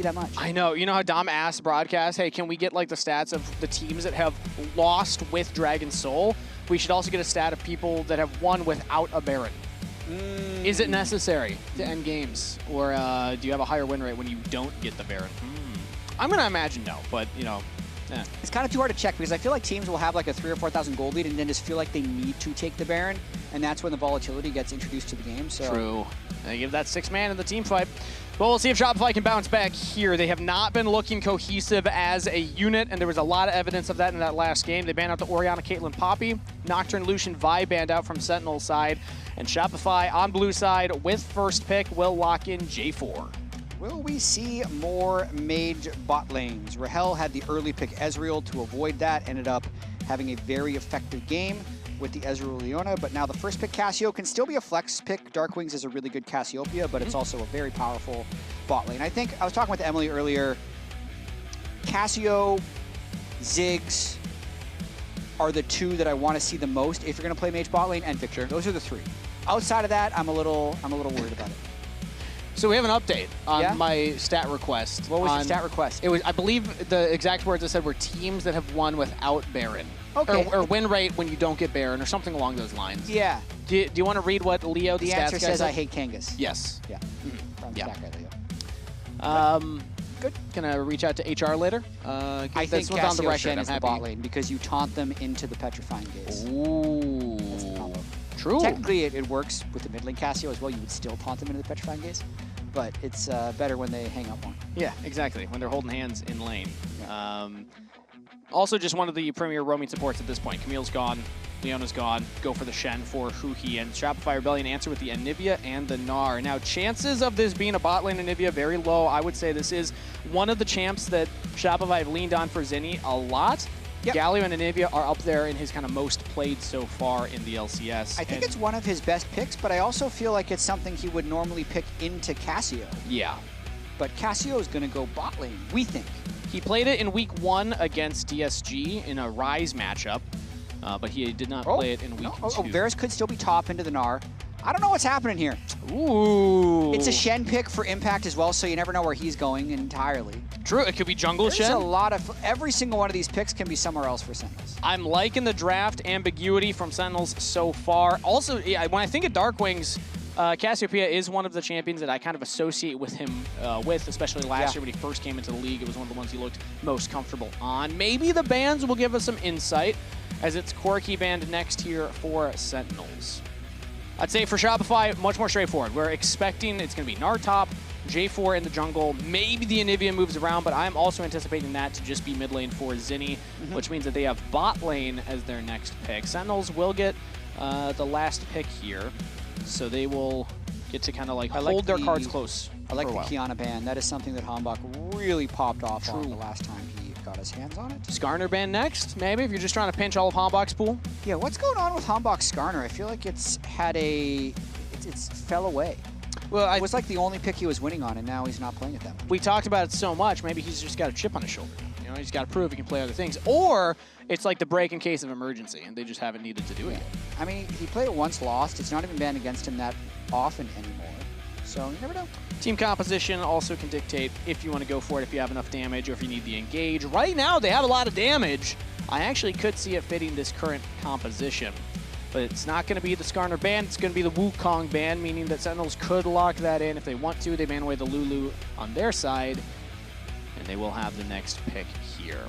that much. I know. You know how Dom asked broadcast, hey, can we get like the stats of the teams that have lost with Dragon Soul? We should also get a stat of people that have won without a Baron. Is it necessary to end games? Or do you have a higher win rate when you don't get the Baron? I'm going to imagine no, but, you know, It's kind of too hard to check because I feel like teams will have like a 3,000 or 4,000 gold lead and then just feel like they need to take the Baron, and that's when the volatility gets introduced to the game. So. True. They give that 6-man in the team fight. But we'll see if Shopify can bounce back here. They have not been looking cohesive as a unit, and there was a lot of evidence of that in that last game. They banned out the Orianna, Caitlyn, Poppy. Nocturne, Lucian, Vi banned out from Sentinel's side. And Shopify on blue side with first pick will lock in J4. Will we see more mage bot lanes? Rahel had the early pick Ezreal to avoid that, ended up having a very effective game with the Ezreal Leona, but now the first pick Cassio can still be a flex pick. DARKWINGS is a really good Cassiopeia, but it's also a very powerful bot lane. I think, I was talking with Emily earlier, Cassio, Ziggs are the two that I want to see the most if you're going to play mage bot lane, and Victor. Those are the three. Outside of that, I'm a little worried about it. So we have an update on my stat request. What was your stat request? It was, I believe the exact words I said were teams that have won without Baron. Okay. Or win rate when you don't get Baron, or something along those lines. Yeah. Do you want to read what Leo, the answer stats guy says said? I hate Kangas. Yes. Yeah. From Yeah. Stat Guy, Leo. Good. Gonna reach out to HR later. I think Cassio Shen is the bot lane because you taunt them into the Petrifying Gaze. Ooh. That's the combo. True. Technically, it works with the mid lane Cassio as well. You would still taunt them into the Petrifying Gaze, but it's better when they hang up more. Yeah, exactly. When they're holding hands in lane. Yeah. Also, just one of the premier roaming supports at this point. Camille's gone. Leona's gone. Go for the Shen for huhi. And Shopify Rebellion answer with the Anivia and the Gnar. Now, chances of this being a bot lane Anivia, very low. I would say this is one of the champs that Shopify have leaned on for Zinie a lot. Yep. Galio and Anivia are up there in his kind of most played so far in the LCS. I think it's one of his best picks, but I also feel like it's something he would normally pick into Cassio. Yeah. But Cassio is going to go bot lane, we think. He played it in week 1 against DSG in a Rise matchup, but he did not play it in week 2. Varus could still be top into the Gnar. I don't know what's happening here. Ooh. It's a Shen pick for impact as well, so you never know where he's going entirely. True, it could be jungle Shen. There's a lot of, every single one of these picks can be somewhere else for Sentinels. I'm liking the draft ambiguity from Sentinels so far. Also, yeah, when I think of DARKWINGS, Cassiopeia is one of the champions that I kind of associate with him especially last year when he first came into the league. It was one of the ones he looked most comfortable on. Maybe the bans will give us some insight, as it's Corki banned next here for Sentinels. I'd say for Shopify, much more straightforward. We're expecting it's going to be Gnar top, J4 in the jungle, maybe the Anivia moves around, but I'm also anticipating that to just be mid lane for Zinie, which means that they have bot lane as their next pick. Sentinels will get the last pick here, so they will get to kind of like hold their cards close. I like the Kiana ban. That is something that HamBak really popped off on the last time he got his hands on it. Skarner ban next, maybe, if you're just trying to pinch all of HamBak's pool. Yeah, what's going on with HamBak Skarner? I feel like it's had it's fell away. Well, it was like the only pick he was winning on, and now he's not playing it that much. We talked about it so much, maybe he's just got a chip on his shoulder. You know, he's got to prove he can play other things. Or it's like the break in case of emergency, and they just haven't needed to do it yet. I mean, he played it once, lost. It's not even banned against him that often anymore. So you never know. Team composition also can dictate if you want to go for it, if you have enough damage, or if you need the engage. Right now, they have a lot of damage. I actually could see it fitting this current composition. But it's not going to be the Skarner ban, it's going to be the Wukong ban, meaning that Sentinels could lock that in if they want to. They ban away the Lulu on their side, and they will have the next pick here.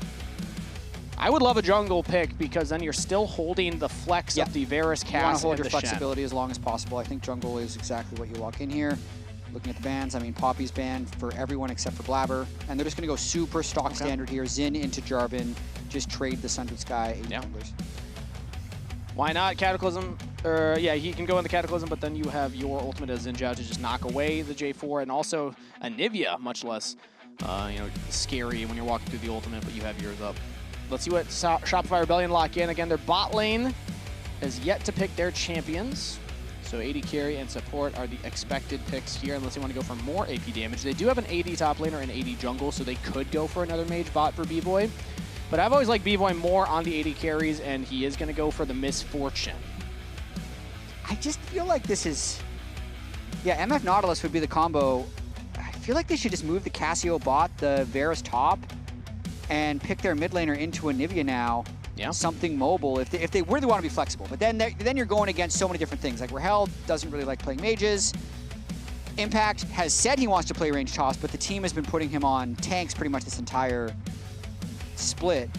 I would love a jungle pick because then you're still holding the flex of the Varus cast. You want to hold and your flexibility as long as possible. I think jungle is exactly what you lock in here. Looking at the bans, I mean, Poppy's banned for everyone except for Blaber, and they're just going to go super stock standard here. Zin into Jarvan, just trade the Sundered Sky 8 junglers. Why not Cataclysm? Yeah, he can go in the Cataclysm, but then you have your ultimate as Zhao to just knock away the J4, and also Anivia, much less scary when you're walking through the ultimate, but you have yours up. Let's see what Shopify Rebellion lock in. Again, their bot lane has yet to pick their champions. So AD carry and support are the expected picks here, unless they want to go for more AP damage. They do have an AD top laner and AD jungle, so they could go for another mage bot for Bvoy. But I've always liked Bvoy more on the AD carries, and he is going to go for the Misfortune. I just feel like this is... Yeah, MF Nautilus would be the combo. feel like they should just move the Cassio bot, the Varus top, and pick their mid laner into Anivia now. Yeah. Something mobile if they really want to be flexible. But then you're going against so many different things. Like Rahel doesn't really like playing mages. Impact has said he wants to play range toss, but the team has been putting him on tanks pretty much this entire split.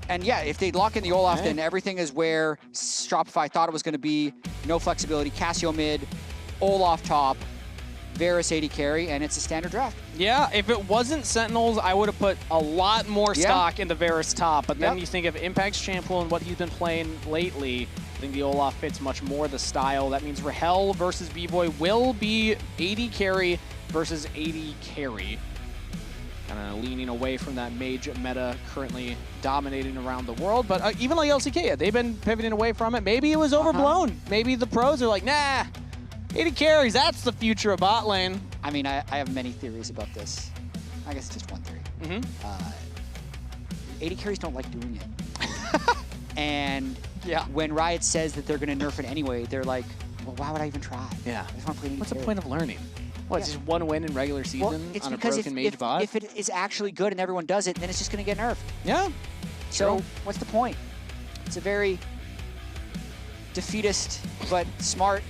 And yeah, if they lock in the Olaf, then everything is where Shopify thought it was going to be. No flexibility. Cassio mid, Olaf top, Varus AD carry, and it's a standard draft. Yeah, if it wasn't Sentinels, I would have put a lot more stock in the Varus top. But then you think of Impact's champ pool and what he's been playing lately. I think the Olaf fits much more the style. That means Rahel versus Bvoy will be AD carry versus AD carry. Kind of leaning away from that mage meta currently dominating around the world. But even like LCK, they've been pivoting away from it. Maybe it was overblown. Maybe the pros are like, nah, AD carries, that's the future of bot lane. I mean, I have many theories about this. I guess it's just one theory. AD carries don't like doing it. And when Riot says that they're going to nerf it anyway, they're like, well, why would I even try? Yeah. I just want to play AD What's carry. the point of learning? What, it's just one win in regular season it's on a because broken mage bot? if it is actually good and everyone does it, then it's just going to get nerfed. Yeah. So what's the point? It's a very defeatist but smart.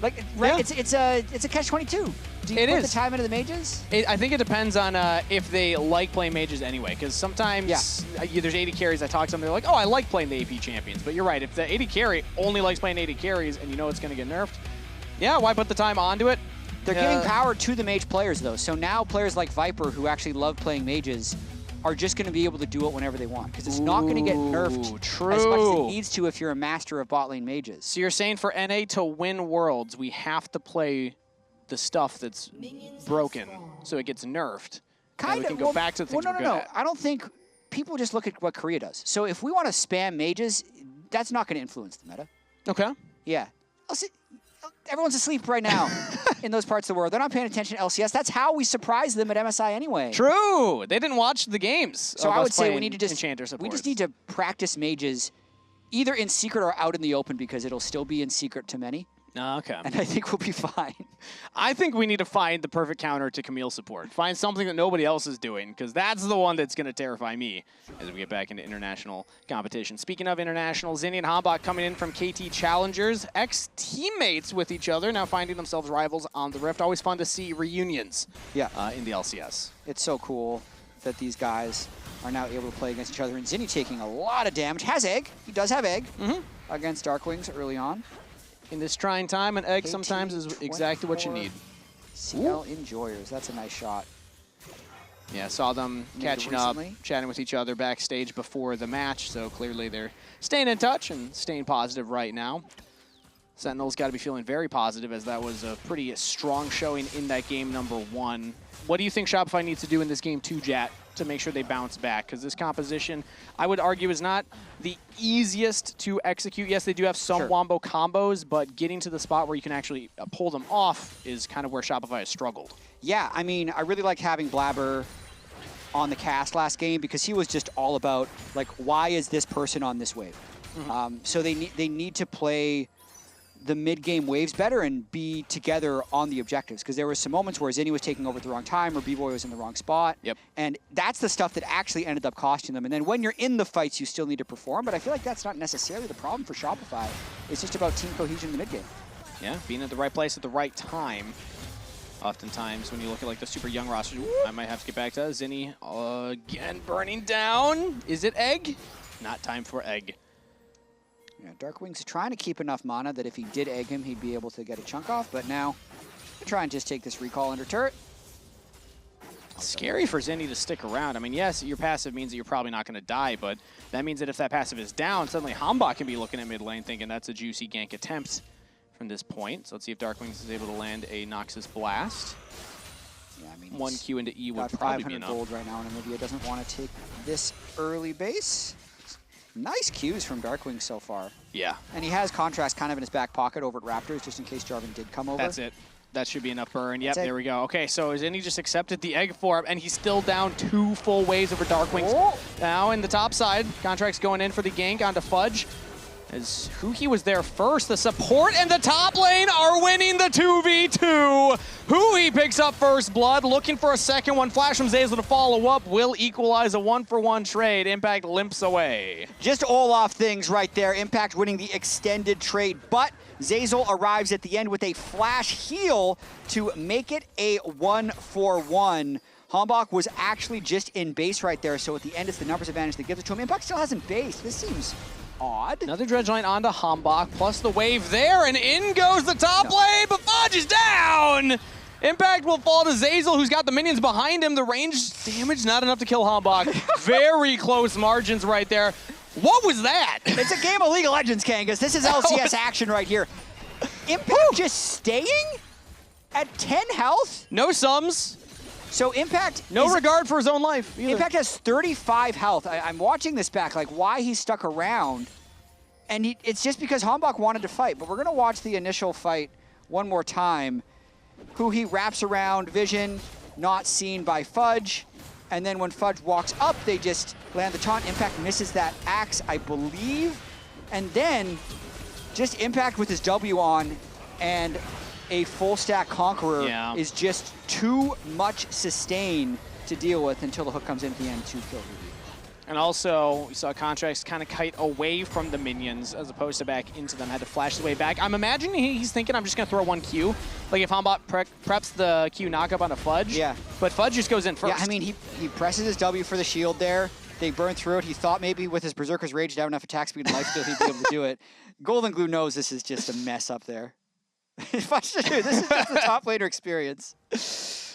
Like it's a catch-22. Do you put the time into the mages? I think it depends on if they like playing mages anyway, because sometimes there's AD carries I talk to them, they're like, oh, I like playing the AP champions. But you're right, if the AD carry only likes playing AD carries and you know it's going to get nerfed, yeah, why put the time onto it? They're giving power to the mage players, though. So now players like Viper, who actually love playing mages, are just going to be able to do it whenever they want, because it's not going to get nerfed as much as it needs to if you're a master of bot lane mages. So you're saying for NA to win Worlds, we have to play the stuff that's broken so it gets nerfed. Kind of. We can go back to the things we're good at. I don't think people just look at what Korea does. So if we want to spam mages, that's not going to influence the meta. Okay. Yeah. Everyone's asleep right now in those parts of the world. They're not paying attention to LCS. That's how we surprise them at MSI anyway. True. They didn't watch the games. So I would say we need to just need to practice mages either in secret or out in the open, because it'll still be in secret to many. Okay. And I think we'll be fine. I think we need to find the perfect counter to Camille support. Find something that nobody else is doing, because that's the one that's going to terrify me as we get back into international competition. Speaking of international, Zinie and HamBak coming in from KT Challengers, ex-teammates with each other, now finding themselves rivals on the Rift. Always fun to see reunions in the LCS. It's so cool that these guys are now able to play against each other. And Zinie taking a lot of damage. Has egg. He does have egg against DARKWINGS early on. In this trying time, an egg sometimes is exactly what you need. CL Enjoyers, that's a nice shot. Yeah, saw them catching up, chatting with each other backstage before the match, so clearly they're staying in touch and staying positive right now. Sentinels got to be feeling very positive, as that was a pretty strong showing in that game #1. What do you think Shopify needs to do in this game 2, Jatt, to make sure they bounce back? Because this composition, I would argue, is not the easiest to execute. Yes, they do have some wombo combos, but getting to the spot where you can actually pull them off is kind of where Shopify has struggled. Yeah, I mean, I really liked having Blaber on the cast last game, because he was just all about, like, why is this person on this wave? So they need to play the mid-game waves better and be together on the objectives, because there were some moments where Zinie was taking over at the wrong time or Bvoy was in the wrong spot. And that's the stuff that actually ended up costing them. And then when you're in the fights, you still need to perform, but I feel like that's not necessarily the problem for Shopify. It's just about team cohesion in the mid-game. Yeah, being at the right place at the right time. Oftentimes, when you look at like the super young roster, I might have to get back to Zinie again, burning down. Is it egg? Not time for egg. Yeah, DARKWINGS trying to keep enough mana that if he did egg him, he'd be able to get a chunk off, but now try and just take this recall under turret. Scary for Zinie to stick around. I mean, yes, your passive means that you're probably not going to die, but that means that if that passive is down, suddenly HamBak can be looking at mid lane thinking that's a juicy gank attempt from this point. So let's see if DARKWINGS is able to land a Noxus Blast. Yeah, I mean, 1 Q into E would got probably 500 be enough. gold right now, and Anivia doesn't want to take this early base. Nice Qs from DARKWINGS so far. Yeah. And he has Contractz kind of in his back pocket over at Raptors, just in case Jarvan did come over. That's it. That should be enough burn. Yep, there we go. Okay, so Zinie just accepted the egg for him, and he's still down 2 full waves over DARKWINGS. Now in the top side, Contractz going in for the gank onto Fudge. As huhi was there first, the support and the top lane are winning the 2v2. huhi picks up first blood, looking for a second one. Flash from Zeyzal to follow up will equalize a 1-for-1 trade. Impact limps away. Just Olaf things right there. Impact winning the extended trade, but Zeyzal arrives at the end with a flash heal to make it a 1-for-1. HamBak was actually just in base right there, so at the end it's the numbers advantage that gives it to him. Impact still hasn't base. This seems odd. Another dredge line onto HamBak, plus the wave there, and in goes the top lane, but Fudge is down! Impact will fall to Zeyzal, who's got the minions behind him. The range damage not enough to kill HamBak. Very close margins right there. What was that? It's a game of League of Legends, Kangas. This is LCS action right here. Impact just staying at 10 health? No sums. So Impact... No regard for his own life either. Impact has 35 health. I'm watching this back, like why he stuck around. And it's just because HamBak wanted to fight. But we're going to watch the initial fight one more time. huhi wraps around Vision, not seen by Fudge. And then when Fudge walks up, they just land the taunt. Impact misses that axe, I believe. And then just Impact with his W on and a full stack Conqueror is just too much sustain to deal with until the hook comes in at the end to kill huhi. And also, we saw Contractz kind of kite away from the minions as opposed to back into them. Had to flash the way back. I'm imagining he's thinking, I'm just going to throw one Q. Like if HamBak preps the Q knockup on a Fudge. Yeah. But Fudge just goes in first. Yeah, I mean, he presses his W for the shield there. They burn through it. He thought maybe with his Berserker's Rage to have enough attack speed and life steal, he'd be able to do it. Golden Glue knows this is just a mess up there. This is just the top laner experience.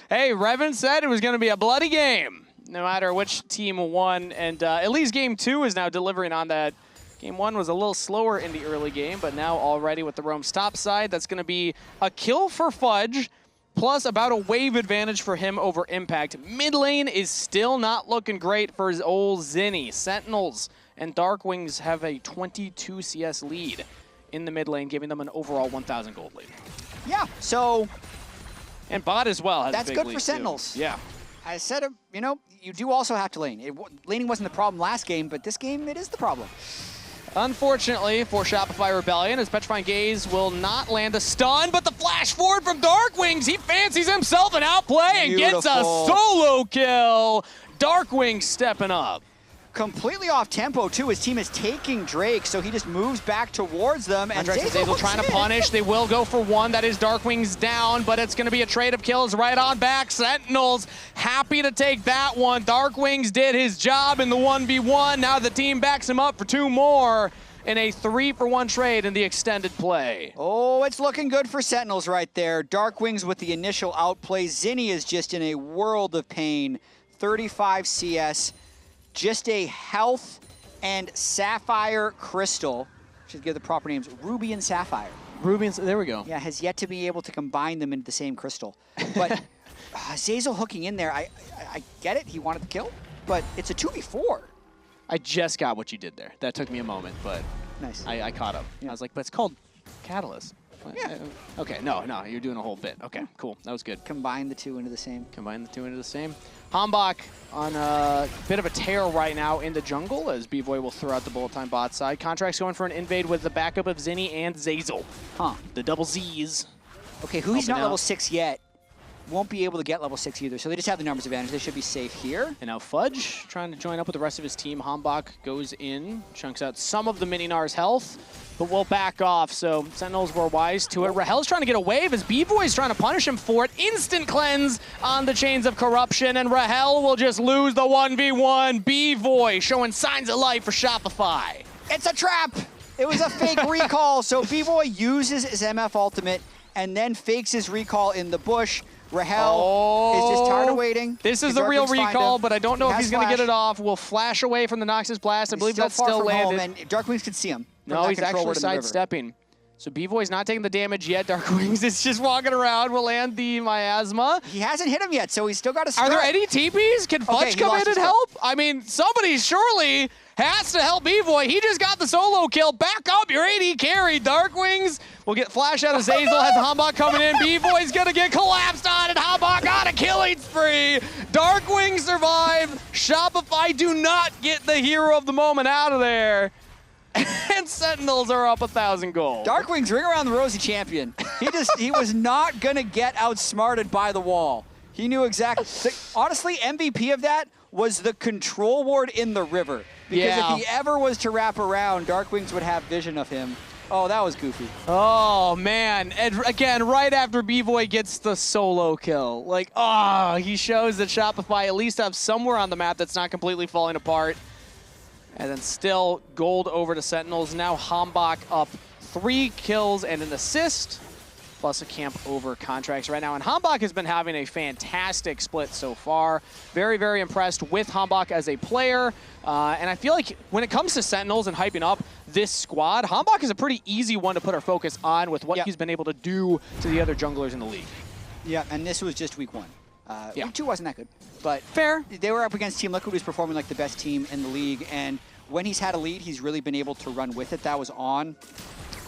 Hey, Revan said it was going to be a bloody game, no matter which team won. And at least Game 2 is now delivering on that. Game 1 was a little slower in the early game, but now already with the Roam's top side, that's going to be a kill for Fudge, plus about a wave advantage for him over Impact. Mid lane is still not looking great for his old Zinie. Sentinels and DARKWINGS have a 22 CS lead in the mid lane, giving them an overall 1,000 gold lead. Yeah, so... And bot as well has that's a big good lead for Sentinels. Too. Yeah. I said, you know, you do also have to lane. Laning wasn't the problem last game, but this game, it is the problem. Unfortunately for Shopify Rebellion, his Petrifying Gaze will not land a stun, but the flash forward from DARKWINGS, he fancies himself an outplay and gets a solo kill. DARKWINGS stepping up. Completely off tempo too. His team is taking Drake, so he just moves back towards them. And Zeyzal trying to punish. They will go for one. That is DARKWINGS down, but it's going to be a trade of kills right on back. Sentinels happy to take that one. DARKWINGS did his job in the 1v1. Now the team backs him up for 2 more in a 3-for-1 trade in the extended play. Oh, it's looking good for Sentinels right there. DARKWINGS with the initial outplay. Zinie is just in a world of pain. 35 CS. Just a health and sapphire crystal. Should give the proper names. Ruby and sapphire. Ruby and there we go. Yeah, has yet to be able to combine them into the same crystal. But Zeyzal hooking in there, I get it. He wanted the kill, but it's a 2v4. I just got what you did there. That took me a moment, but nice. I caught up. Yeah. I was like, but it's called Catalyst. Yeah. Okay, no, you're doing a whole bit. Okay, cool. That was good. Combine the two into the same. Combine the two into the same. HamBak on a bit of a tear right now in the jungle as Bvoy will throw out the bullet time bot side. Contractz going for an invade with the backup of Zinie and Zeyzal. The double Z's. Okay, huhi's not level 6 yet. Won't be able to get level 6 either, so they just have the numbers advantage. They should be safe here. And now Fudge trying to join up with the rest of his team. HamBak goes in, chunks out some of the Mini-Gnar's health, but will back off, so Sentinels were wise to it. Rahel's trying to get a wave as Bvoy's trying to punish him for it. Instant cleanse on the Chains of Corruption, and Rahel will just lose the 1v1. Bvoy showing signs of life for Shopify. It's a trap! It was a fake recall, so Bvoy uses his MF ultimate and then fakes his recall in the bush. Rahel is just tired of waiting. This is the real recall, but I don't know if he's going to get it off. Will flash away from the Noxus Blast. I believe that's still landed. And DARKWINGS can see him. No, he's actually sidestepping. So Bvoy's not taking the damage yet. DARKWINGS is just walking around. Will land the miasma. He hasn't hit him yet, so he's still got a strat. Are there any TPs? Can Fudge come in and help? I mean, somebody surely has to help Bvoy. He just got the solo kill. Back up, your AD carry. DARKWINGS will get flash out of Zeyzal. Has HamBak coming in. Bvoy's going to get collapsed on, and HamBak got a killing spree. DARKWINGS survive. Shopify do not get the hero of the moment out of there. And Sentinels are up 1,000 gold. DARKWINGS, ring around the rosy champion. He was not going to get outsmarted by the wall. He knew exactly. Honestly, MVP of that was the control ward in the river. Because if he ever was to wrap around, DARKWINGS would have vision of him. Oh, that was goofy. Oh, man. And again, right after Bvoy gets the solo kill. Like, he shows that Shopify at least have somewhere on the map that's not completely falling apart. And then still gold over to Sentinels. Now HamBak up 3 kills and an assist, plus a camp over Contractz right now. And HamBak has been having a fantastic split so far. Very, very impressed with HamBak as a player. And I feel like when it comes to Sentinels and hyping up this squad, HamBak is a pretty easy one to put our focus on with what he's been able to do to the other junglers in the league. Yeah, and this was just week 1. Week 2 wasn't that good, but fair. They were up against Team Liquid, who's performing like the best team in the league, and when he's had a lead, he's really been able to run with it. That was on.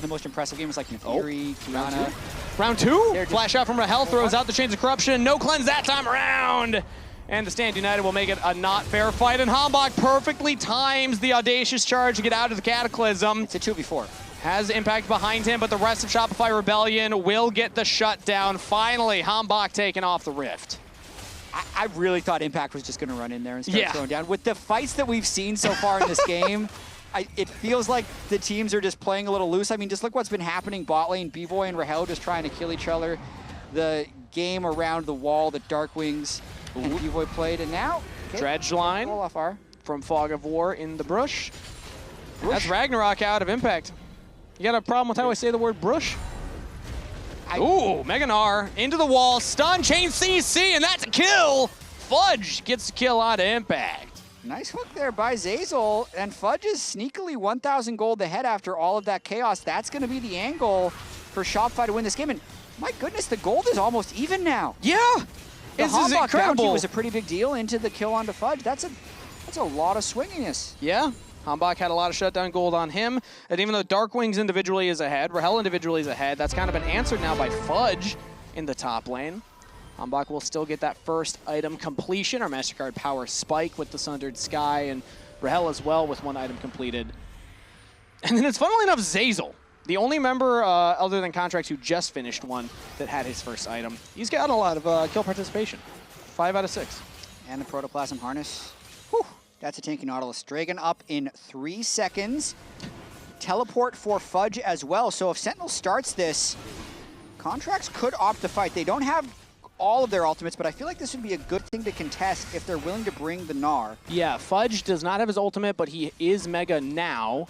The most impressive game was like Fury, Kiana. Round 2? Flash out from Rahel, throws out the Chains of Corruption. No cleanse that time around. And the Stand United will make it a not fair fight, and HamBak perfectly times the audacious charge to get out of the Cataclysm. It's a 2v4. Has impact behind him, but the rest of Shopify Rebellion will get the shutdown. Finally, HamBak taking off the Rift. I really thought Impact was just going to run in there and start throwing down. With the fights that we've seen so far in this game, it feels like the teams are just playing a little loose. I mean, just look what's been happening bot lane. Bvoy and Rahel just trying to kill each other. The game around the wall that DARKWINGS and Bvoy played, and now Dredge line Olaf from Fog of War in the Brush. That's Ragnarok out of Impact. You got a problem with how I say the word Brush? Ooh, Gnar into the wall, stun, chain CC, and that's a kill! Fudge gets the kill out of Impact. Nice hook there by Zeyzal, and Fudge is sneakily 1,000 gold ahead after all of that chaos. That's going to be the angle for Shopify to win this game, and my goodness, the gold is almost even now. Yeah! The HamBak bounty was a pretty big deal into the kill onto Fudge. That's a lot of swinginess. Yeah. HamBak had a lot of shutdown gold on him, and even though DARKWINGS individually is ahead, Rahel individually is ahead, that's kind of been answered now by Fudge in the top lane. HamBak will still get that first item completion, our MasterCard Power Spike with the Sundered Sky, and Rahel as well with 1 item completed. And then it's funnily enough Zeyzal, the only member other than Contractz who just finished one that had his first item. He's got a lot of kill participation, 5 out of 6. And the Protoplasm Harness. Whew. That's a tanky Nautilus. Dragon up in 3 seconds. Teleport for Fudge as well. So if Sentinel starts this, Contractz could opt to fight. They don't have all of their ultimates, but I feel like this would be a good thing to contest if they're willing to bring the Gnar. Yeah, Fudge does not have his ultimate, but he is Mega now.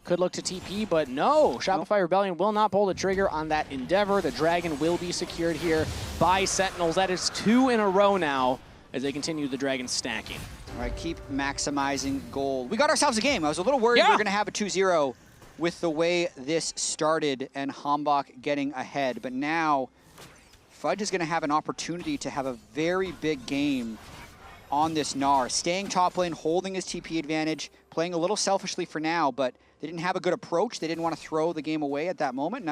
Could look to TP, but no. Shopify Rebellion will not pull the trigger on that endeavor. The Dragon will be secured here by Sentinels. That is 2 in a row now as they continue the Dragon stacking. All right, keep maximizing gold. We got ourselves a game. I was a little worried we were going to have a 2-0 with the way this started and HamBak getting ahead. But now, Fudge is going to have an opportunity to have a very big game on this Gnar. Staying top lane, holding his TP advantage, playing a little selfishly for now, but they didn't have a good approach. They didn't want to throw the game away at that moment, and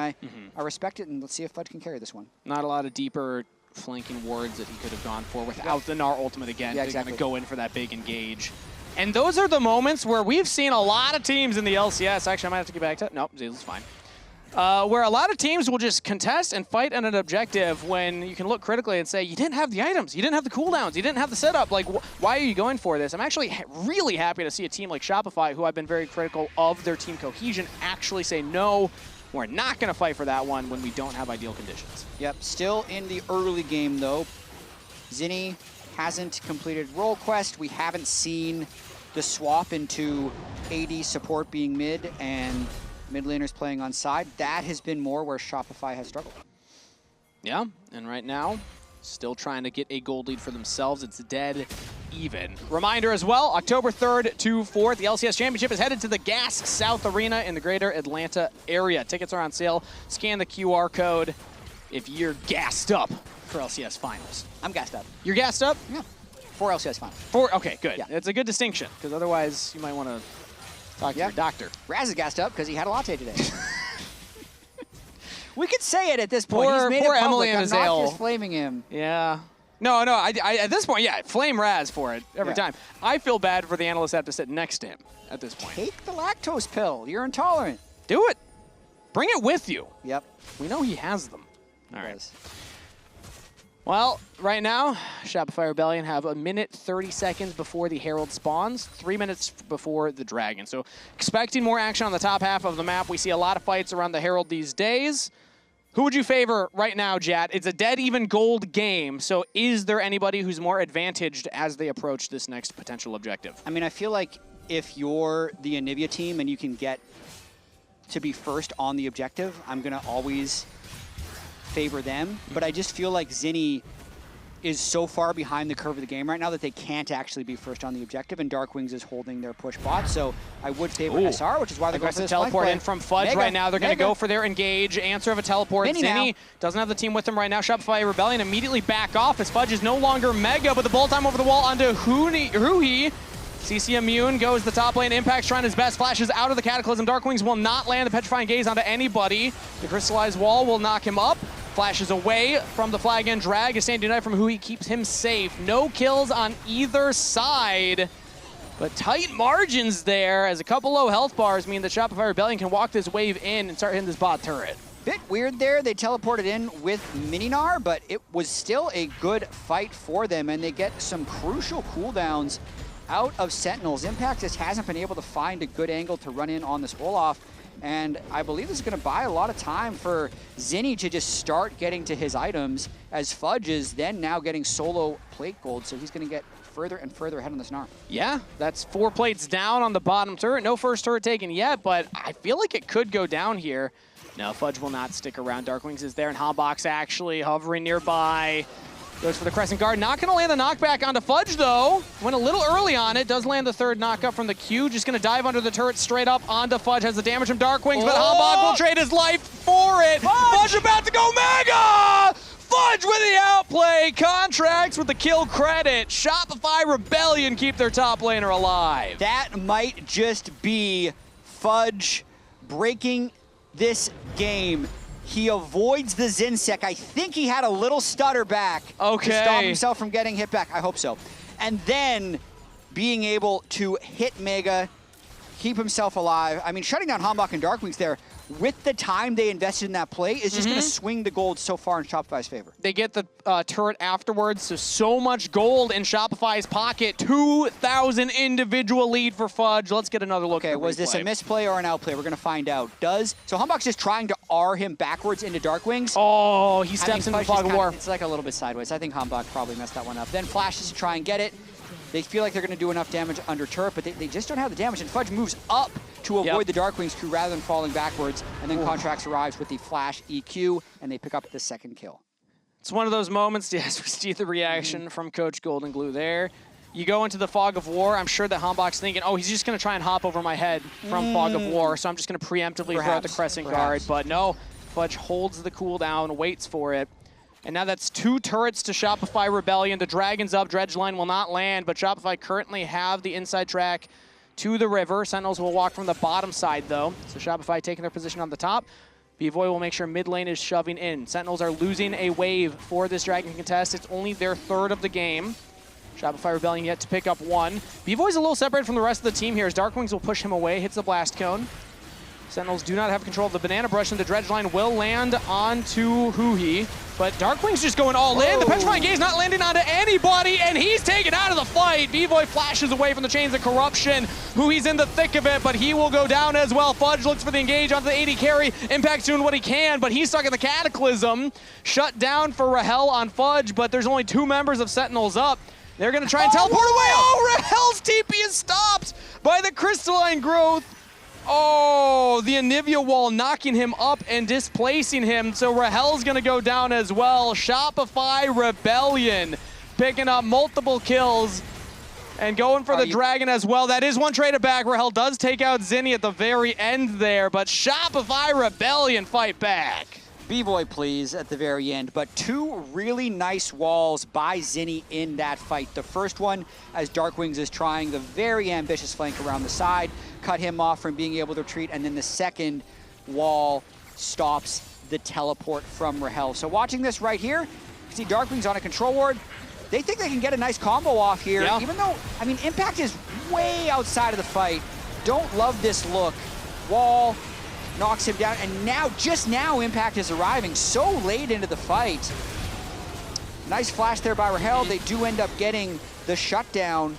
I respect it, and let's see if Fudge can carry this one. Not a lot of deeper flanking wards that he could have gone for without the Gnar ultimate again. Yeah, They're going to go in for that big engage. And those are the moments where we've seen a lot of teams in the LCS. Actually, I might have to get back to it. Nope, Zeyzal's fine. Where a lot of teams will just contest and fight on an objective when you can look critically and say, you didn't have the items, you didn't have the cooldowns, you didn't have the setup. Like, why are you going for this? I'm actually really happy to see a team like Shopify, who I've been very critical of their team cohesion, actually say, no, we're not going to fight for that one when we don't have ideal conditions. Yep, still in the early game, though. Zinie hasn't completed role quest. We haven't seen the swap into AD support being mid and mid laners playing on side. That has been more where Shopify has struggled. Yeah, and right now, still trying to get a gold lead for themselves. It's dead even. Reminder as well, October 3rd to 4th, the LCS Championship is headed to the Gas South Arena in the greater Atlanta area. Tickets are on sale. Scan the QR code if you're gassed up for LCS Finals. I'm gassed up. You're gassed up? Yeah. 4 LCS Finals. 4? Okay, good. Yeah. It's a good distinction, because otherwise you might want to talk to your doctor. Raz is gassed up because he had a latte today. We could say it at this point. He's made poor it public. Emily and I'm not Azale. just flaming him. Yeah. No, at this point, yeah, flame Raz for it every time. I feel bad for the analysts that have to sit next to him at this point. Take the lactose pill. You're intolerant. Do it. Bring it with you. Yep. We know he has them. All right. Well, right now, Shopify Rebellion have 1 minute 30 seconds before the Herald spawns, 3 minutes before the Dragon. So expecting more action on the top half of the map. We see a lot of fights around the Herald these days. Who would you favor right now, Jatt? It's a dead even gold game, so is there anybody who's more advantaged as they approach this next potential objective? I mean, I feel like if you're the Anivia team and you can get to be first on the objective, I'm going to always favor them, but I just feel like Zinie is so far behind the curve of the game right now that they can't actually be first on the objective, and DARKWINGS is holding their push bot, so I would favor SR, which is why they're going for this teleport in from Fudge right now. They're going to go for their engage. Answer of a teleport. Zinie doesn't have the team with them right now. Shopify Rebellion immediately back off as Fudge is no longer Mega, but the ball time over the wall onto huhi. CC immune goes the top lane. Impact's trying his best. Flashes out of the Cataclysm. DARKWINGS will not land the Petrifying Gaze onto anybody. The Crystallized Wall will knock him up. Flashes away from the flag and drag. A Standing Knife from huhi keeps him safe. No kills on either side. But tight margins there as a couple low health bars mean that Shopify Rebellion can walk this wave in and start hitting this bot turret. Bit weird there. They teleported in with Gnar, but it was still a good fight for them, and they get some crucial cooldowns out of Sentinels. Impact just hasn't been able to find a good angle to run in on this Olaf, and I believe this is going to buy a lot of time for Zinie to just start getting to his items, as Fudge is then now getting solo plate gold, so he's going to get further and further ahead on this Gnar. Yeah, that's 4 plates down on the bottom turret. No first turret taken yet, but I feel like it could go down here. No, Fudge will not stick around. DARKWINGS is there, and HamBak's actually hovering nearby. Goes for the Crescent Guard. Not going to land the knockback onto Fudge, though. Went a little early on it. Does land the third knockup from the Q. Just going to dive under the turret straight up onto Fudge. Has the damage from DARKWINGS, but HamBak will trade his life for it. Fudge about to go Mega! Fudge with the outplay. Contractz with the kill credit. Shopify Rebellion keep their top laner alive. That might just be Fudge breaking this game. He avoids the Zinsec. I think he had a little stutter back to stop himself from getting hit back. I hope so. And then being able to hit Mega, keep himself alive. I mean, shutting down HamBak and DARKWINGS there, with the time they invested in that play, is just going to swing the gold so far in Shopify's favor. They get the turret afterwards, so much gold in Shopify's pocket. 2,000 individual lead for Fudge. Let's get another look at the was this a misplay or an outplay? We're going to find out. So HamBak's just trying to R him backwards into DARKWINGS. Oh, he steps into the Fog of War. It's like a little bit sideways. I think HamBak probably messed that one up. Then flashes to try and get it. They feel like they're going to do enough damage under turret, but they just don't have the damage, and Fudge moves up to avoid the DARKWINGS crew rather than falling backwards, and then Contractz arrives with the flash EQ, and they pick up the second kill. It's one of those moments, yes, we see the reaction from Coach Golden Glue there. You go into the Fog of War, I'm sure that HamBak's thinking, oh, he's just going to try and hop over my head from Fog of War, so I'm just going to preemptively throw out the Crescent Guard, but no, Fudge holds the cooldown, waits for it. And now that's 2 turrets to Shopify Rebellion. The Dragon's up. Dredgeline will not land, but Shopify currently have the inside track to the river. Sentinels will walk from the bottom side, though. So Shopify taking their position on the top. Bvoy will make sure mid lane is shoving in. Sentinels are losing a wave for this Dragon contest. It's only their 3rd of the game. Shopify Rebellion yet to pick up 1. Bvoy's a little separated from the rest of the team here as DARKWINGS will push him away, hits the Blast Cone. Sentinels do not have control of the Banana Brush, and the Dredgeline will land onto huhi. But DARKWINGS just going all in. The Petrifying Gaze not landing onto anybody, and he's taken out of the fight. Bvoy flashes away from the Chains of Corruption. huhi's in the thick of it, but he will go down as well. Fudge looks for the engage onto the AD carry. Impact's doing what he can, but he's stuck in the Cataclysm. Shut down for Rahel on Fudge, but there's only 2 members of Sentinels up. They're going to try and teleport away. Oh, Rahel's TP is stopped by the Crystalline Growth. Oh, the Anivia wall knocking him up and displacing him. So Rahel's going to go down as well. Shopify Rebellion picking up multiple kills and going for the Dragon as well. That is one traded back. Rahel does take out Zinie at the very end there, but Shopify Rebellion fight back. Bvoy, please, at the very end. But 2 really nice walls by Zinie in that fight. The first one, as DARKWINGS is trying the very ambitious flank around the side, cut him off from being able to retreat, and then the second wall stops the teleport from Rahel. So watching this right here, you see DARKWINGS on a control ward, They think they can get a nice combo off here, Yeah. even though, I mean, Impact is way outside of the fight. Don't love this look. Wall knocks him down, and now, just now, Impact is arriving so late into the fight. Nice flash there by Rahel. They do end up getting the shutdown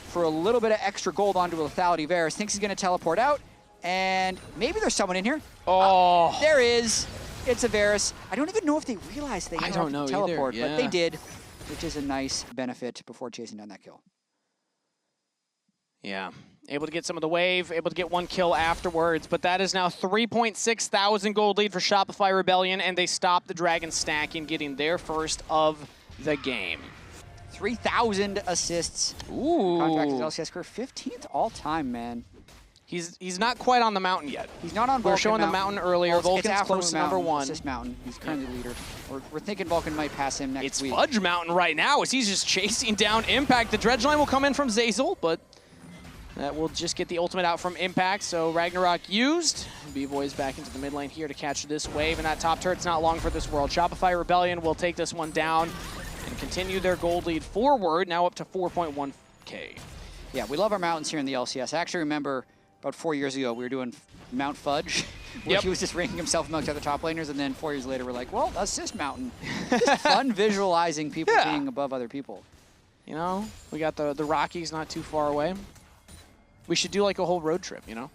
for a little bit of extra gold onto Lethality. Varus thinks he's going to teleport out, and maybe there's someone in here. Oh. There is. It's a Varus. I don't even know if they realized they had to teleport, but they did, which is a nice benefit before chasing down that kill. Yeah, able to get some of the wave, able to get 1 kill afterwards, but that is now 3.6 thousand gold lead for Shopify Rebellion, and they stop the Dragon stacking, getting their first of the game. 3,000 assists. Ooh. Contractz LCS career, 15th all-time, man. He's not quite on the mountain yet. He's not on Vulcan. We were showing the mountain earlier. Well, Vulcan's close to number 1. Assist mountain. He's currently leader. We're thinking Vulcan might pass him next week. It's Fudge Mountain right now as he's just chasing down Impact. The dredge line will come in from Zeyzal, but that will just get the ultimate out from Impact. So Ragnarok used. Bvoy's back into the mid lane here to catch this wave, and that top turret's not long for this world. Shopify Rebellion will take this one down and continue their gold lead forward, now up to 4.1K. Yeah, we love our mountains here in the LCS. I actually remember about 4 years ago, we were doing Mount Fudge, where he was just ranking himself amongst other top laners, and then 4 years later, we're like, well, assist mountain. Just fun visualizing people being above other people. You know, we got the Rockies not too far away. We should do like a whole road trip, you know?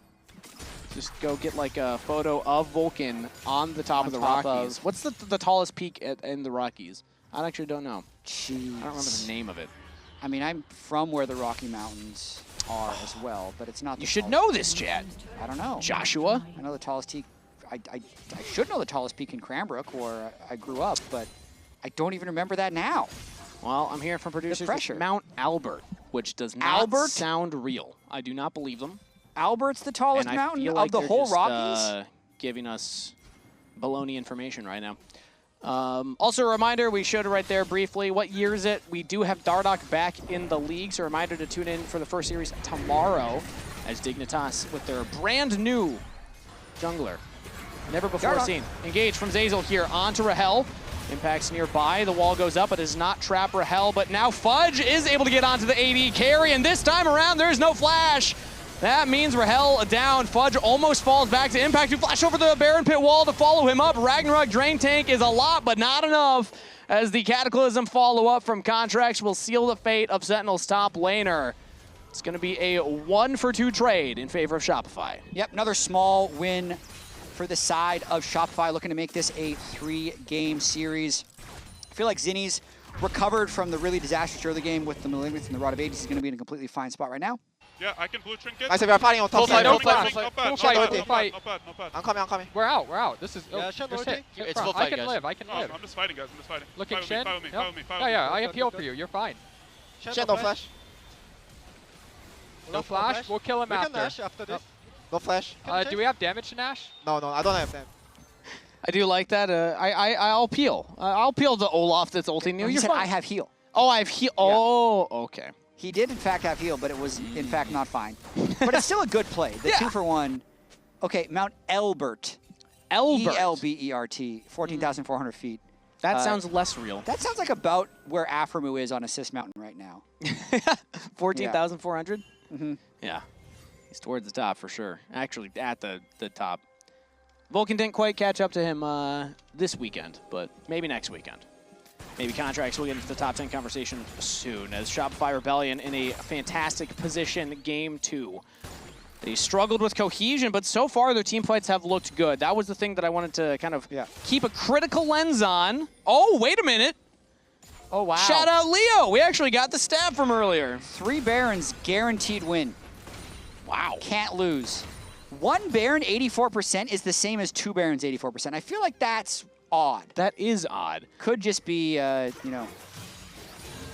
Just go get like a photo of Vulcan on the top of the Rockies. What's the tallest peak in the Rockies? I actually don't know. Jeez. I don't remember the name of it. I mean, I'm from where the Rocky Mountains are as well, but it's not. You should know this, Jatt. I don't know. Joshua? I know the tallest peak. I should know the tallest peak in Cranbrook, where I grew up, but I don't even remember that now. Well, I'm hearing from producers Mount Albert, which does not sound real. I do not believe them. Albert's the tallest mountain like of the whole Rockies? Giving us baloney information right now. Also a reminder, we showed it right there briefly. What year is it? We do have Dardoch back in the league, so a reminder to tune in for the first series tomorrow as Dignitas with their brand new jungler. Never before seen. Engage from Zeyzal here onto Rahel. Impact's nearby. The wall goes up. It does not trap Rahel, but now Fudge is able to get onto the AD carry, and this time around there's no flash. That means Rahel down. Fudge almost falls back to Impact, who flash over the Baron Pit wall to follow him up. Ragnarok Drain Tank is a lot, but not enough, as the Cataclysm follow-up from Contractz will seal the fate of Sentinel's top laner. It's going to be a 1-for-2 trade in favor of Shopify. Yep, another small win for the side of Shopify, looking to make this a 3-game series. I feel like Zinie's recovered from the really disastrous early game with the Malignant and the Rod of Ages. He's going to be in a completely fine spot right now. Yeah, I can blue trinket. I said we're fighting on top side. Not bad. Not bad. I'm coming. We're out. This is. Yeah, Shen, it's full I fight, can live. I'm just fighting, guys. I'm just fighting. Looking Shen. Follow me. Yeah, I have heal for you. You're fine. Shen, no flash. No flash. We'll kill him after. Nash after this. No flash. Do we have damage to Nash? No, I don't have them. I do like that. I'll peel. I'll peel the Olaf that's ulting you. He said, I have heal. Oh, I have heal. Oh, okay. He did, in fact, have heal, but it was, in fact, not fine. But it's still a good play. The 2-for-1. Okay, Mount Elbert. E-L-B-E-R-T, 14,400 feet. That sounds less real. That sounds like about where Aphromu is on Assist Mountain right now. 14,400? Mm-hmm. Yeah. He's towards the top for sure. Actually, at the top. Vulcan didn't quite catch up to him this weekend, but maybe next weekend. Maybe Contractz will get into the top 10 conversation soon, as Shopify Rebellion in a fantastic position game 2. They struggled with cohesion, but so far their team fights have looked good. That was the thing that I wanted to kind of keep a critical lens on. Oh, wait a minute. Oh, wow. Shout out Leo. We actually got the stab from earlier. 3 Barons, guaranteed win. Wow. Can't lose. 1 Baron, 84% is the same as 2 Barons, 84%. I feel like that's odd. That is odd. Could just be, you know,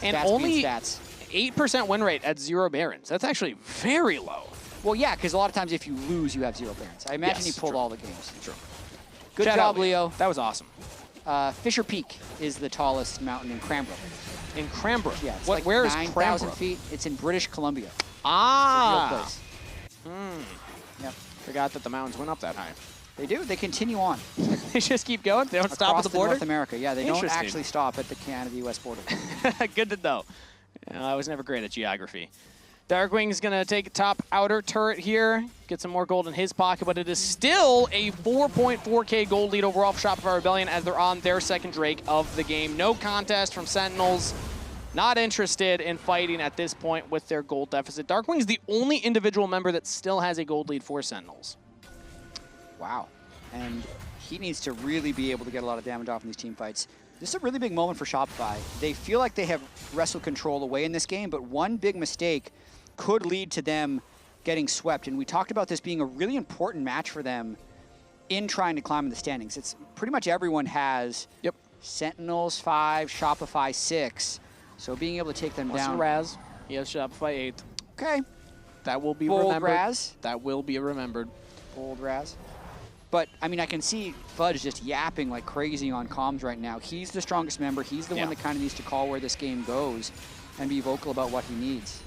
and only 8% win rate at 0 Barons. That's actually very low. Well, yeah, because a lot of times if you lose, you have 0 Barons. I imagine he pulled all the games. True. Good job, Leo. That was awesome. Fisher Peak is the tallest mountain in Cranbrook. In Cranbrook? Yeah. It's where like is 9,000 feet. It's in British Columbia. Ah. It's a real place. Yep. Forgot that the mountains went up that high. They do. They continue on. They just keep going? They don't stop at Across the border? North America. Yeah, they don't Interesting. actually stop at the Canada-US border. Good to know. I was never great at geography. DARKWINGS going to take top outer turret here, get some more gold in his pocket, but it is still a 4.4k gold lead overall for Shopify Rebellion as they're on their second Drake of the game. No contest from Sentinels. Not interested in fighting at this point with their gold deficit. DARKWINGS the only individual member that still has a gold lead for Sentinels. Wow. And he needs to really be able to get a lot of damage off in these team fights. This is a really big moment for Shopify. They feel like they have wrestled control away in this game, but one big mistake could lead to them getting swept. And we talked about this being a really important match for them in trying to climb in the standings. It's pretty much everyone has Sentinels 5, Shopify 6. So being able to take them down. Raz, he has Shopify 8. Okay. That will be Bold remembered. Raz. That will be remembered. Bold Raz. But, I mean, I can see Fudge just yapping like crazy on comms right now. He's the strongest member. He's the one that kind of needs to call where this game goes and be vocal about what he needs.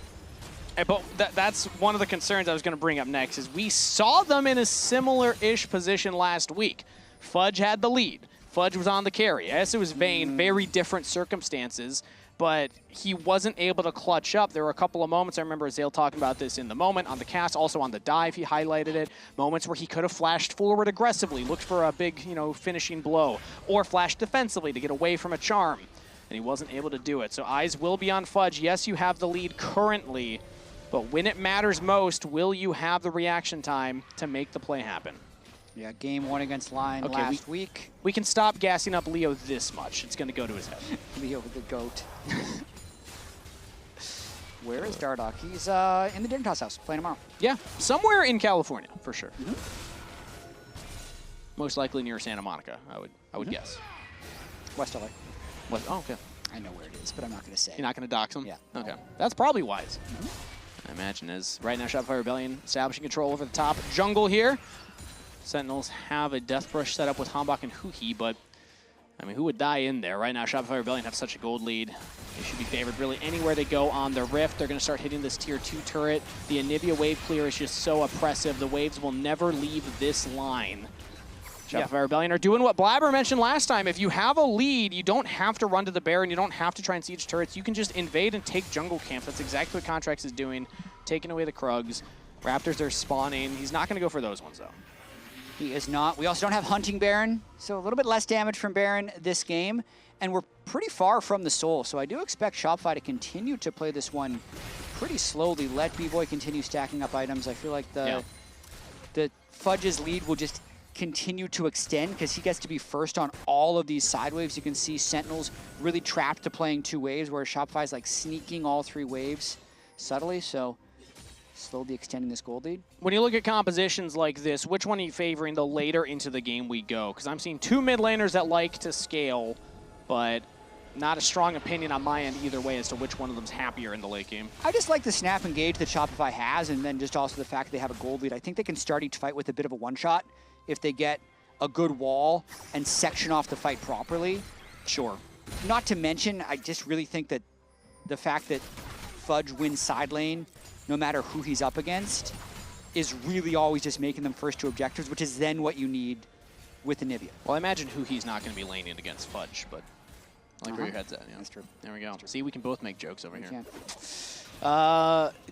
But that's one of the concerns I was going to bring up next, is we saw them in a similar-ish position last week. Fudge had the lead. Fudge was on the carry. Yes, it was Vayne, very different circumstances, but he wasn't able to clutch up. There were a couple of moments, I remember Zeyzal talking about this in the moment, on the cast, also on the dive, he highlighted it, moments where he could have flashed forward aggressively, looked for a big, finishing blow, or flashed defensively to get away from a charm, and he wasn't able to do it. So eyes will be on Fudge. Yes, you have the lead currently, but when it matters most, will you have the reaction time to make the play happen? Yeah, game 1 against Lion last week. We can stop gassing up Leo this much. It's going to go to his head. Leo the GOAT. Where is Dardoch? He's in the Dignitas house playing tomorrow. Yeah, somewhere in California, for sure. Most likely near Santa Monica, I would guess. West LA. What? Oh, okay. I know where it is, but I'm not going to say. You're not going to dox him? Yeah. Okay. That's probably wise. I imagine, as right now Shopify Rebellion establishing control over the top jungle here. Sentinels have a death brush set up with HamBak and huhi, but I mean, who would die in there? Right now, Shopify Rebellion have such a gold lead. They should be favored really anywhere they go on the Rift. They're going to start hitting this tier 2 turret. The Anivia wave clear is just so oppressive. The waves will never leave this line. Shopify Rebellion are doing what Blaber mentioned last time. If you have a lead, you don't have to run to the Baron. You don't have to try and siege turrets. You can just invade and take jungle camps. That's exactly what Contractz is doing, taking away the Krugs. Raptors are spawning. He's not going to go for those ones, though. He is not. We also don't have Hunting Baron, so a little bit less damage from Baron this game, and we're pretty far from the Soul, so I do expect Shopify to continue to play this one pretty slowly. Let Bvoy continue stacking up items. I feel like the Fudge's lead will just continue to extend because he gets to be first on all of these side waves. You can see Sentinels really trapped to playing 2 waves, where Shopify's like sneaking all 3 waves subtly, so slowly extending this gold lead. When you look at compositions like this, which one are you favoring the later into the game we go? Because I'm seeing 2 mid laners that like to scale, but not a strong opinion on my end either way as to which one of them's happier in the late game. I just like the snap engage that Shopify has, and then just also the fact that they have a gold lead. I think they can start each fight with a bit of a one-shot if they get a good wall and section off the fight properly. Sure. Not to mention, I just really think that the fact that Fudge wins side lane no matter who he's up against, is really always just making them first to objectives, which is then what you need with Anivia. Well, I imagine huhi's not going to be laning against Fudge, but I like where your head's at. Yeah. That's true. There we go. See, we can both make jokes over here. Can.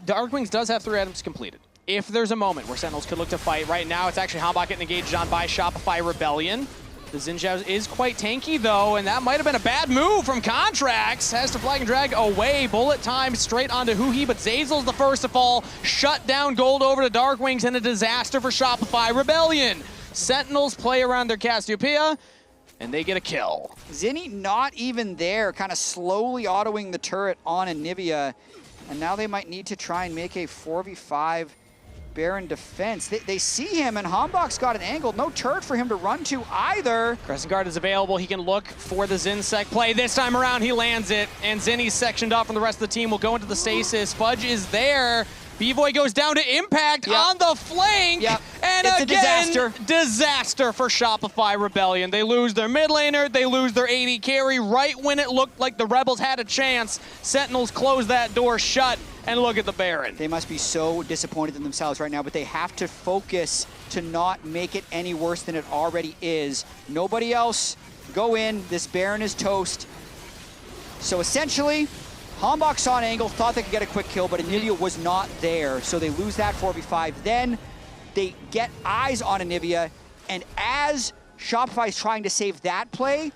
DARKWINGS does have 3 items completed. If there's a moment where Sentinels could look to fight, right now it's actually HamBak getting engaged on by Shopify Rebellion. The Zhao is quite tanky, though, and that might have been a bad move from Contractz. Has to flag and drag away. Bullet time straight onto huhi, but Zeyzal's the first to fall. Shut down gold over to DARKWINGS, and a disaster for Shopify Rebellion. Sentinels play around their Cassiopeia, and they get a kill. Zinie not even there, kind of slowly autoing the turret on Anivia, and now they might need to try and make a 4v5 Baron defense. They see him, and HamBak's got an angle. No turret for him to run to either. Crescent Guard is available. He can look for the Zinsec play. This time around, he lands it, and Zinie's sectioned off from the rest of the team. Will go into the stasis. Fudge is there. Bvoy goes down to impact on the flank. And it's again, a disaster for Shopify Rebellion. They lose their mid laner. They lose their AD carry right when it looked like the Rebels had a chance. Sentinels close that door shut and look at the Baron. They must be so disappointed in themselves right now, but they have to focus to not make it any worse than it already is. Nobody else go in. This Baron is toast. So essentially, HamBak saw an angle, thought they could get a quick kill, but Anivia was not there, so they lose that 4v5. Then they get eyes on Anivia, and as Shopify is trying to save that play,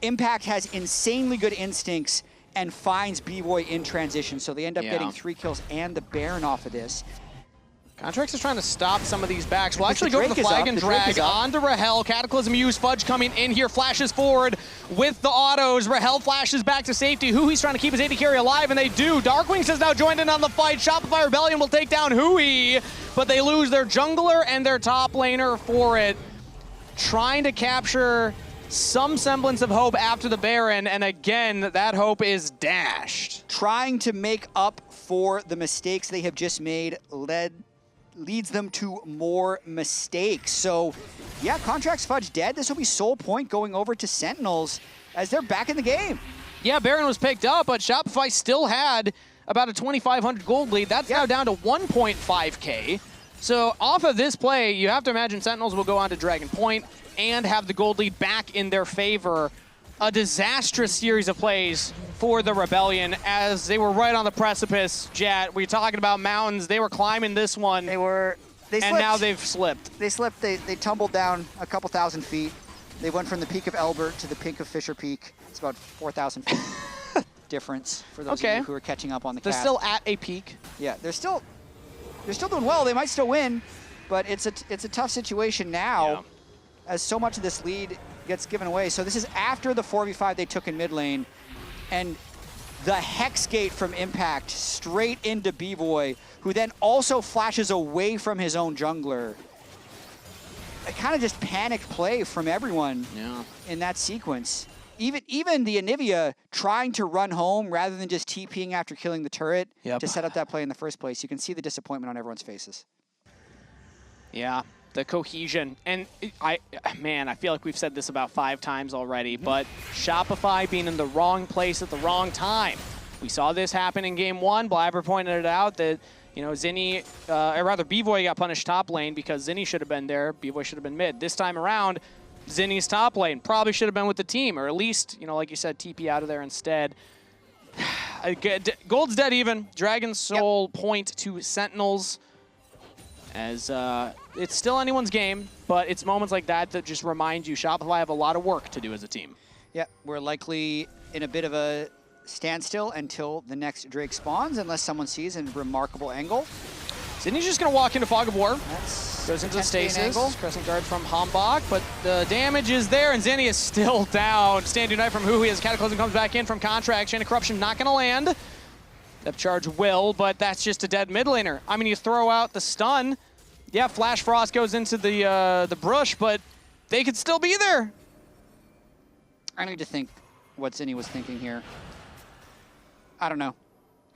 Impact has insanely good instincts and finds Bvoy in transition, so they end up getting 3 kills and the Baron off of this. Contractz is trying to stop some of these backs. We'll actually go for the Drake flag and drag onto Rahel. Cataclysm used. Fudge coming in here, flashes forward with the autos. Rahel flashes back to safety. Huhi's trying to keep his AD carry alive, and they do. DARKWINGS has now joined in on the fight. Shopify Rebellion will take down huhi, but they lose their jungler and their top laner for it. Trying to capture some semblance of hope after the Baron, and again, that hope is dashed. Trying to make up for the mistakes they have just made leads them to more mistakes. So, yeah, Contractz Fudge dead. This will be sole point going over to Sentinels as they're back in the game. Yeah, Baron was picked up, but Shopify still had about a 2,500 gold lead. That's now down to 1.5K. So off of this play, you have to imagine Sentinels will go on to Dragon Point and have the gold lead back in their favor. A disastrous series of plays for the Rebellion as they were right on the precipice. Jatt, we're talking about mountains. They were climbing this one. They slipped. And now they've slipped. They slipped. They tumbled down a couple thousand feet. They went from the peak of Elbert to the peak of Fisher Peak. It's about 4,000 feet difference for those of you who are catching up on the cast. They're still at a peak. Yeah, they're still doing well. They might still win, but it's a tough situation now as so much of this lead gets given away. So this is after the 4v5 they took in mid lane, and the Hex Gate from Impact straight into Bvoy, who then also flashes away from his own jungler. A kind of just panic play from everyone in that sequence. Even the Anivia trying to run home rather than just TPing after killing the turret to set up that play in the first place. You can see the disappointment on everyone's faces. Yeah, the cohesion. And man, I feel like we've said this about 5 times already, but Shopify being in the wrong place at the wrong time. We saw this happen in game 1. Blaber pointed it out that, you know, Zinie, or rather Bvoy got punished top lane because Zinie should have been there. Bvoy should have been mid. This time around, Zinie's top lane probably should have been with the team, or at least, you know, like you said, TP out of there instead. Gold's dead even. Dragon's Soul point to Sentinels. As it's still anyone's game, but it's moments like that that just remind you Shopify have a lot of work to do as a team. Yeah, we're likely in a bit of a standstill until the next Drake spawns, unless someone sees a remarkable angle. Zinie's just going to walk into Fog of War. That's goes into the stasis. Crescent guard from HamBak, but the damage is there, and Zinie is still down. Standing knife from huhi as Cataclysm comes back in from Contractz. Chain of Corruption not going to land. Depth charge will, but that's just a dead mid laner. I mean, you throw out the stun. Yeah, Flash Frost goes into the brush, but they could still be there. I need to think what Zinie was thinking here. I don't know.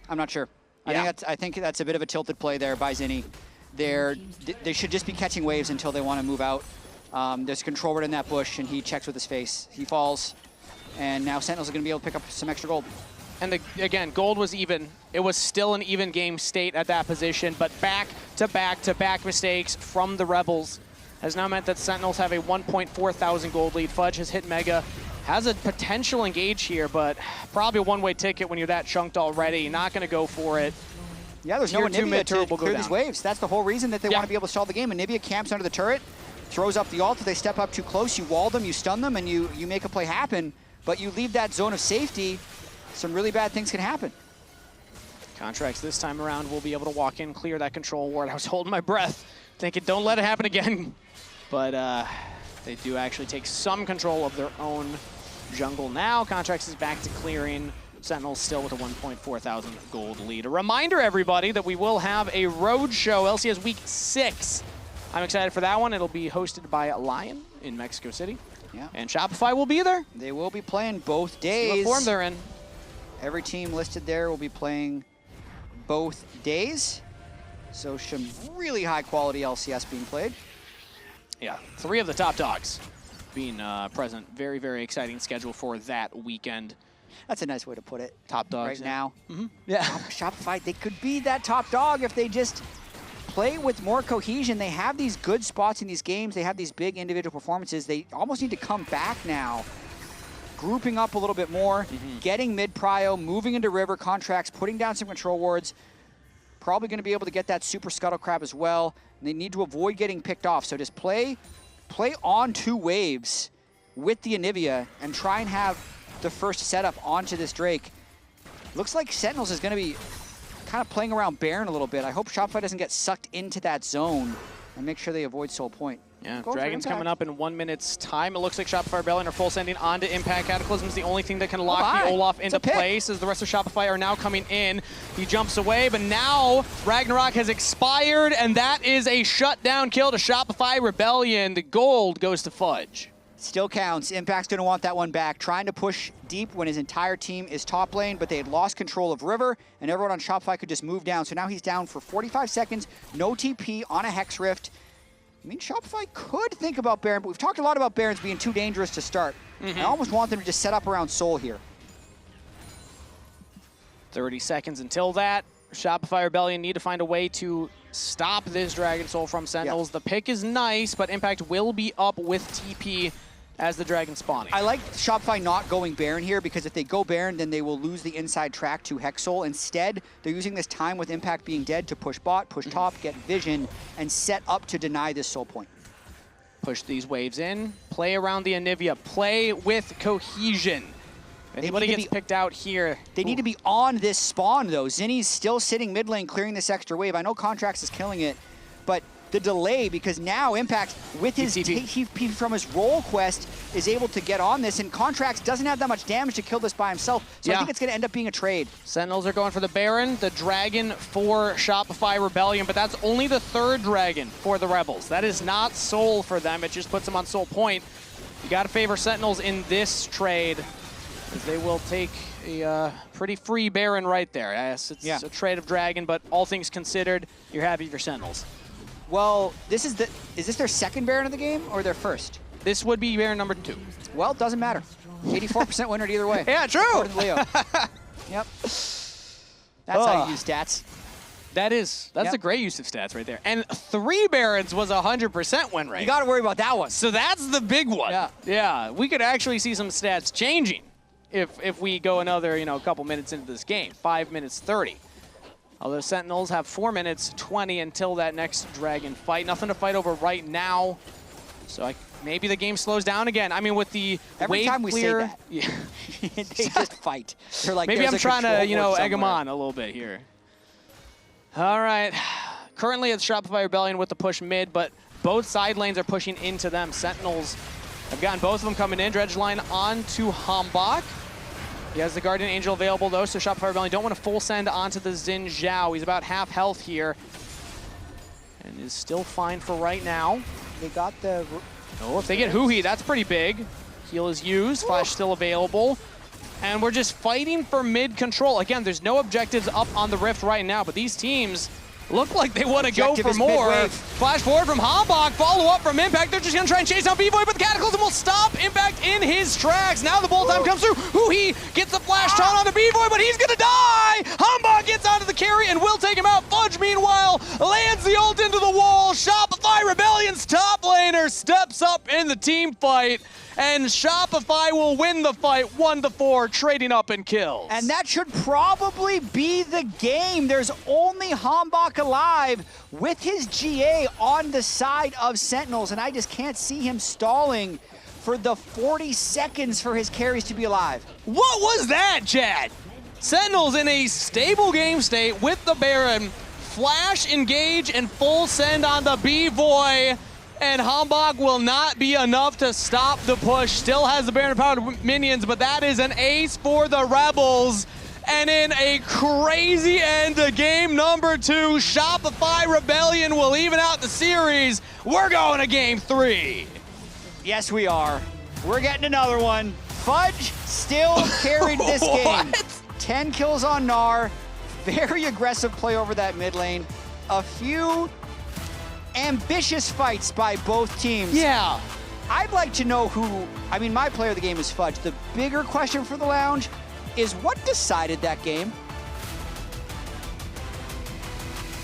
I'm not sure. I think that's a bit of a tilted play there by Zinie. They should just be catching waves until they want to move out. There's a controller in that bush, and he checks with his face. He falls, and now Sentinels are going to be able to pick up some extra gold. And again, gold was even. It was still an even game state at that position, but back-to-back mistakes from the Rebels has now meant that Sentinels have a 1,400 gold lead. Fudge has hit Mega, has a potential engage here, but probably a one-way ticket when you're that chunked already. Not going to go for it. Yeah, there's no Anivia to clear these waves. That's the whole reason that they want to be able to stall the game. Anivia camps under the turret, throws up the ult. If they step up too close, you wall them, you stun them, and you make a play happen. But you leave that zone of safety, some really bad things can happen. Contractz this time around will be able to walk in, clear that control ward. I was holding my breath, thinking don't let it happen again. But they do actually take some control of their own jungle now. Contractz is back to clearing. Sentinels still with a 1,400 gold lead. A reminder, everybody, that we will have a road show, LCS Week 6. I'm excited for that one. It'll be hosted by Lion in Mexico City. Yeah. And Shopify will be there. They will be playing both days. See what form they're in. Every team listed there will be playing both days. So some really high quality LCS being played. Yeah, 3 of the top dogs being present. Very, very exciting schedule for that weekend. That's a nice way to put it. Top dogs. Right now. Yeah. Shopify, they could be that top dog if they just play with more cohesion. They have these good spots in these games. They have these big individual performances. They almost need to come back now. Grouping up a little bit more, getting mid-prio, moving into river, Contractz, putting down some control wards. Probably going to be able to get that super scuttle crab as well. And they need to avoid getting picked off. So just play on 2 waves with the Anivia and try and have the first setup onto this Drake. Looks like Sentinels is going to be kind of playing around Baron a little bit. I hope Shopify doesn't get sucked into that zone and make sure they avoid Soul Point. Yeah, Dragon's coming up in 1 minute's time. It looks like Shopify Rebellion are full sending onto Impact. Cataclysm's the only thing that can lock the Olaf into place as the rest of Shopify are now coming in. He jumps away, but now Ragnarok has expired, and that is a shutdown kill to Shopify Rebellion. The gold goes to Fudge. Still counts. Impact's going to want that one back. Trying to push deep when his entire team is top lane, but they had lost control of River, and everyone on Shopify could just move down. So now he's down for 45 seconds, no TP on a Hex Rift. I mean, Shopify could think about Baron, but we've talked a lot about Barons being too dangerous to start. I almost want them to just set up around Soul here. 30 seconds until that. Shopify Rebellion need to find a way to stop this Dragon Soul from Sentinels. The pick is nice, but Impact will be up with TP as the Dragon spawning. I like Shopify not going Baron here, because if they go Baron, then they will lose the inside track to Hex Soul. Instead, they're using this time with Impact being dead to push bot, push top, get vision, and set up to deny this Soul Point. Push these waves in, play around the Anivia, play with cohesion. Anybody gets picked out here. They need to be on this spawn, though. Zinie's still sitting mid lane, clearing this extra wave. I know Contractz is killing it, but the delay, because now Impact, with his TP from his roll quest, is able to get on this, and Contractz doesn't have that much damage to kill this by himself, so I think it's going to end up being a trade. Sentinels are going for the Baron, the Dragon for Shopify Rebellion, but that's only the 3rd Dragon for the Rebels. That is not Soul for them. It just puts them on Soul Point. You got to favor Sentinels in this trade, as they will take a pretty free Baron right there. Yes, it's a trade of Dragon, but all things considered, you're happy for Sentinels. Well, is this their 2nd Baron of the game or their 1st? This would be Baron number 2. Well, it doesn't matter. 84% winner either way. Yeah, true. According to Leo. Yep. That's how you use stats. That's a great use of stats right there. And 3 Barons was 100% win rate. You got to worry about that one. So that's the big one. Yeah. We could actually see some stats changing if we go another, couple minutes into this game. 5 minutes 30. Although Sentinels have 4 minutes 20 until that next Dragon fight. Nothing to fight over right now. So maybe the game slows down again. I mean, with the every time we say that, they just fight. They're like, maybe I'm trying to, egg them on a little bit here. All right. Currently it's Shopify Rebellion with the push mid, but both side lanes are pushing into them. Sentinels have gotten both of them coming in. Dredge line onto HamBak. He has the Guardian Angel available, though, so Shopify Rebellion don't want to full send onto the Zhao. He's about half health here and is still fine for right now. They got the... Oh, if they get huhi, that's pretty big. Heal is used, Flash still available. And we're just fighting for mid control. Again, there's no objectives up on the Rift right now, but these teams look like they want to go for more. Flash forward from HamBak, follow up from Impact. They're just going to try and chase down Bvoy, but the Cataclysm will stop Impact in his tracks. Now the bolt time comes through. huhi gets the flash taunt on the Bvoy, but he's going to die. HamBak gets onto the carry and will take him out. Fudge, meanwhile, lands the ult into the wall. Shopify Rebellion's top laner steps up in the team fight, and Shopify will win the fight 1-4, trading up in kills. And that should probably be the game. There's only HamBak alive with his GA on the side of Sentinels, and I just can't see him stalling for the 40 seconds for his carries to be alive. What was that, Jatt? Sentinels in a stable game state with the Baron. Flash, engage, and full send on the Bvoy. And HamBak will not be enough to stop the push. Still has the Baron powered minions, but that is an ace for the Rebels. And in a crazy end to game number 2, Shopify Rebellion will even out the series. We're going to game 3. Yes, we are. We're getting another one. Fudge still carried this game. 10 kills on Gnar. Very aggressive play over that mid lane. A few ambitious fights by both teams. Yeah. I'd like to know who, my player of the game is Fudge. The bigger question for the lounge, is what decided that game?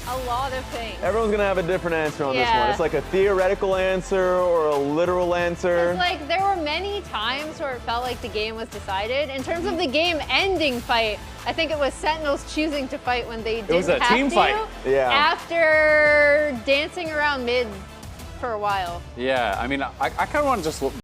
A lot of things. Everyone's gonna have a different answer on this one. Yeah. It's like a theoretical answer or a literal answer. It's like there were many times where it felt like the game was decided. In terms of the game-ending fight, I think it was Sentinels choosing to fight when they didn't was a have team to. fight. Yeah. After dancing around mid for a while. Yeah, I mean, I kind of want to just